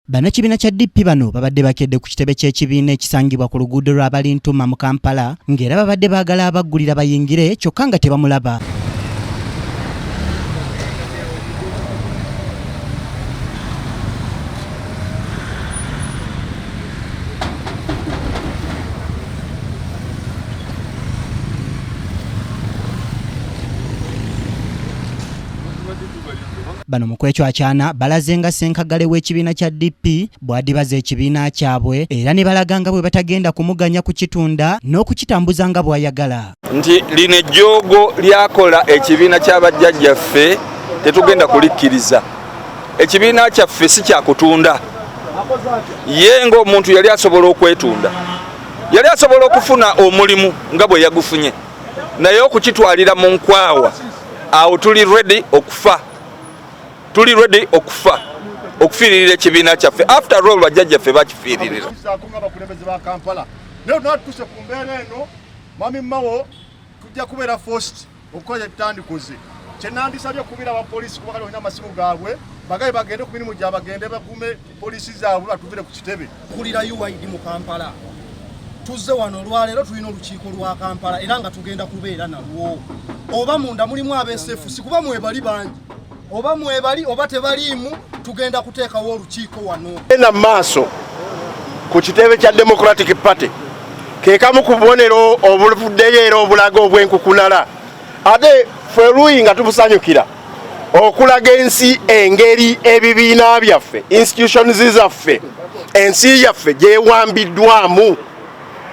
Bannakibiina kya DP bano babadde bakedde ku kitebe ky'ekibiina ekisangibwa ku luguudo lwa Balintuma mu Kampala ng'era babadde baagala abaggulira bayingire kyokka nga tebamulaba. Bano mu kwecwacyana balaze nga ssenkagale w'ekibiina kya DP bw'adibaza ekibiina kyabwe era ne balaga nga bwe batagenda kumuganya kukitunda n'okukitambuza nga bw'ayagala. Nti lino ejjoogo lyakola ekibiina ky'abajjajjaffe tetugenda kulikkiriza. Ekibiina kyaffe si kyakutunda. Ye ng'omuntu yali asobola okwetunda. Yali asobola okufuna omulimu nga bwe yagufunye. Naye okukitwalira mu nkwawa awo tuli ready okufa. Tuli ready okufa okufiirira ekibiina kyaffe. After all bajjajjaffe bakifiiririra. Abakulembeze ba Kampala leo natuse ku mbeera eno mami mawo tujja kubeera forced okukola ekitandikoze kyenandisabye kubira abapoliisi kuba kali olina amasimu gaabwe bagaye bagende ku mirimu gya bagende bakume poliisi zaabwe batuvire ku kitebe. Kulira UID mu Kampala tuzze wano Olwaleero tulina olukiiko lwa Kampala era nga tugenda kubeera nalwo oba munda mulimu abeesefu sikuba mwebali bangi oba mwebali oba tebaliimu tugenda kuteekawo olukiiko wano. Na maaso ku kitebe kya Democratic Party ke kamu ku bubonero obuvuddeyo era obulaga obw'enkukunala ate ffe luyi nga tubusanyukira okulaga ensi engeri ebibiina byaffe institutions zaffe ensi yaffe gyewambiddwamu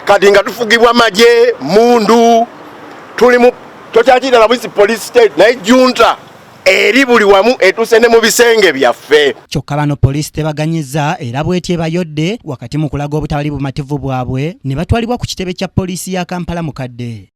kati nga tufugibwa magye mundu tulimu tokyakirala bwisi police state naye junta eri buli wamu etuse ne mu bisenge byaffe. Kyokka bano poliisi tebaganyiza era bw'etyo ebayodde wakati mu kulaga obutali bumativu bwabwe ne batwalibwa ku kitebe kya poliisi ya Kampala mukadde.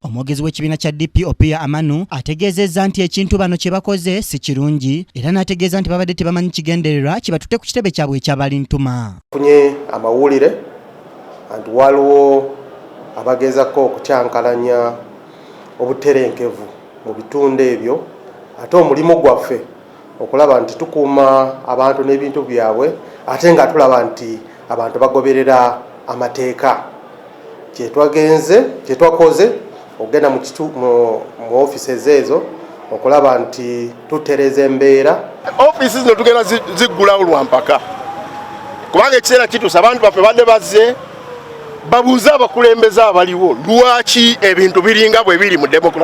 Omwogezi w'ekibiina kya DP Opia Amanu ategeezezza nti ekintu bano kye bakoze si kirungi era n'ategeeza nti babadde tebamanyi kigendererwa kibatutte ku kitebe kyabwe ekya Balintuma. Funye amawulire nti waliwo abageezako okukyankalanya obuterenkevu mu bitundu ebyo ate omulimu gwaffe okulaba nti tukuuma abantu n'ebintu byabwe ate nga tulaba nti abantu bagoberera amateeka. Kyetwakoze ogenda mu offices ezo okulaba nti tutereza embeera. Offices zino tugenda ziggulawo lwampaka kubanga ekiseera kituuse abantu baffe badde bazze babuuze abakulembeze abaliwo lwaki ebintu biringa bwe biri mu Democratic